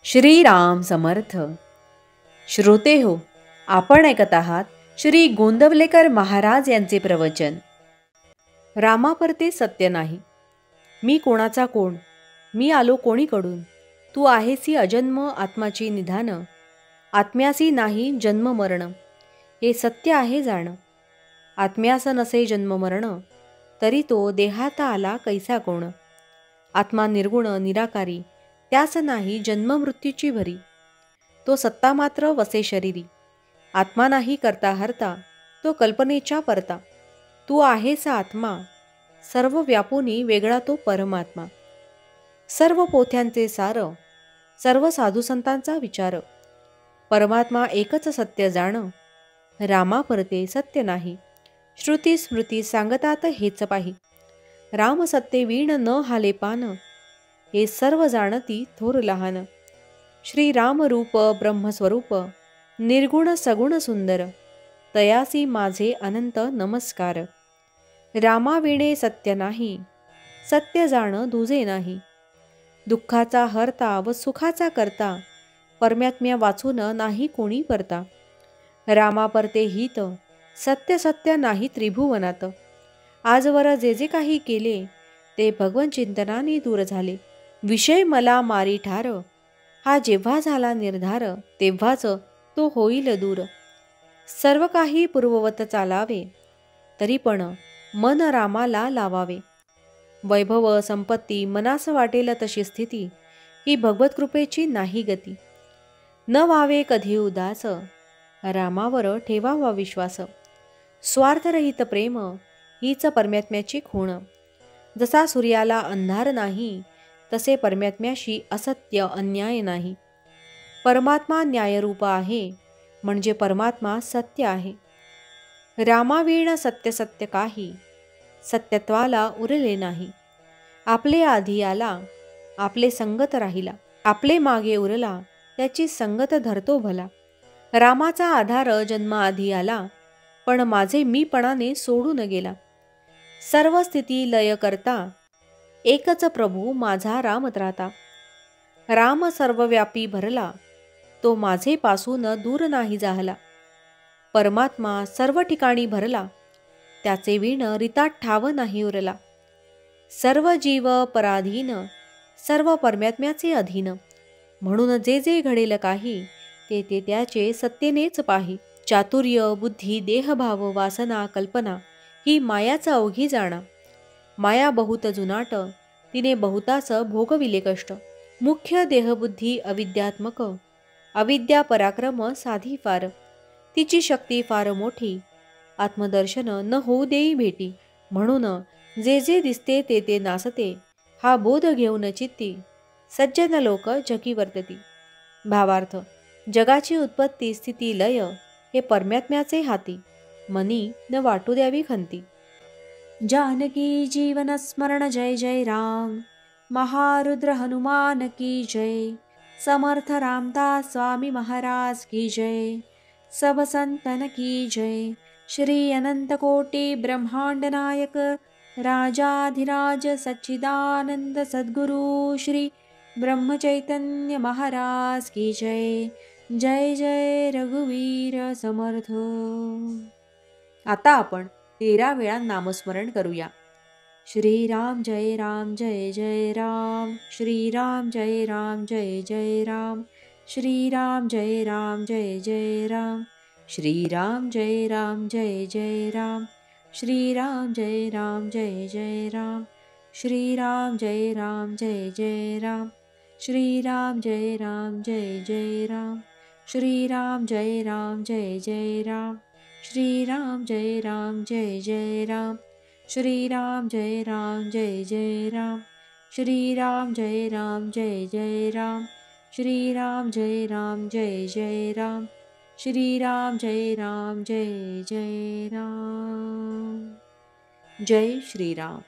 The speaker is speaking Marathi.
श्रीराम समर्थ. श्रोते हो, आपण ऐकत आहात श्री गोंदवलेकर महाराज यांचे प्रवचन. रामापरते सत्य नाही. मी कोणाचा कोण, मी आलो कोणीकडून. तू आहेसी अजन्म आत्माची निधान. आत्म्यासी नाही जन्म मरण, हे सत्य आहे जाण. आत्म्यास नसे जन्म मरण, तरी तो देहात आला कैसा कोण. आत्मा निर्गुण निराकारी, त्यास नाही जन्म मृत्यूची भरी. तो सत्ता मात्र वसे शरीरी, आत्मा नाही करता हरता, तो कल्पनेच्या परता. तू आहेस आत्मा, सर्व व्यापुनी वेगळा तो परमात्मा. सर्व पोथ्यांचे सार, सर्व साधुसंतांचा विचार. परमात्मा एकच सत्य जाण, रामा परते सत्य नाही. श्रुती स्मृती सांगतात हेच पाही, राम सत्ते वीण न हाले पान. हे सर्व जाणती थोर लहान. श्रीराम रूप ब्रह्मस्वरूप, निर्गुण सगुण सुंदर. तयासी माझे अनंत नमस्कार. रामाविणे सत्य नाही, सत्य जाण दुजे नाही. दुःखाचा हरता व सुखाचा करता, परमात्म्या वाचून नाही कोणी परता. रामा परते हित, सत्य सत्य नाही त्रिभुवनात. आजवर जे जे काही केले, ते भगवन चिंतनाने दूर झाले. विषय मला मारी ठार, हा जेव्हा झाला निर्धार, तेव्हाच तो होईल दूर. सर्व काही पूर्ववत चालावे, तरी पण मन रामाला लावावे. वैभव संपत्ती मनास वाटेल तशी स्थिती, ही भगवत कृपेची नाही गती. न व्हावे कधी उदास, रामावर ठेवावा विश्वास. स्वार्थरहित प्रेम, हीच परमात्म्याची खूण. जसा सूर्याला अंधार नाही, तसे परमात्म्याशी असत्य अन्याय नाही. परमात्मा न्यायरूप आहे, म्हणजे परमात्मा सत्य आहे. रामावीण सत्य सत्य काही, सत्यत्वाला उरले नाही. आपले आधी आला, आपले संगत राहिला. आपले मागे उरला, त्याची संगत धरतो भला. रामाचा आधार जन्माआधी आला, पण माझे मीपणाने सोडून गेला. सर्व स्थिती लय करता, एकच प्रभू माझा राम त्राता. राम सर्वव्यापी भरला, तो माझे पासून दूर नाही जाहला. परमात्मा सर्व ठिकाणी भरला, त्याचे विण रितात ठाव नाही उरला. सर्व जीव पराधीन, सर्व परमात्म्याचे अधीन. म्हणून जे जे घडेल काही, ते ते त्याचे सत्तेनेच पाही. चातुर्य बुद्धी देहभाव वासना कल्पना, ही मायाच अवघी जाणा. माया बहुत जुनाट, तिने बहुतास भोगविले कष्ट. मुख्य देहबुद्धी अविद्यात्मक, अविद्या पराक्रम साधी फार. तिची शक्ती फार मोठी, आत्मदर्शन न होऊ देई भेटी. म्हणून जे जे दिसते ते ते नासते, हा बोध घेऊन चित्ती. सज्जन लोक जगी वर्तती. भावार्थ, जगाची उत्पत्ती स्थिती लय, हे परमात्म्याचे हाती. मनी न वाटू द्यावी खंती. जानकी जीवन स्मरण जय जय राम. महारुद्र हनुमान की जय. समर्थ रामदास स्वामी महाराज की जय. सब संतन की जय. श्री अनंत कोटि ब्रह्मांड नायक, राजाधिराज सच्चिदानंद सद्गुरु श्री ब्रह्म चैतन्य महाराज की जय. जय जय रघुवीर समर्थ. आता आपण 13 वेळा नामस्मरण करूया. श्रीराम जय राम जय जय राम. श्रीराम जय राम जय जय राम. श्रीराम जय राम जय जय राम. श्रीराम जय राम जय जय राम. श्रीराम जय राम जय जय राम. श्रीराम जय राम जय जय राम. श्रीराम जय राम जय जय राम. श्रीराम जय राम जय जय राम. श्रीराम जय राम जय जय राम. श्रीराम जय राम जय जय राम. श्रीराम जय राम जय जय राम. श्रीराम जय राम जय जय राम. श्रीराम जय राम जय जय राम. जय श्रीराम.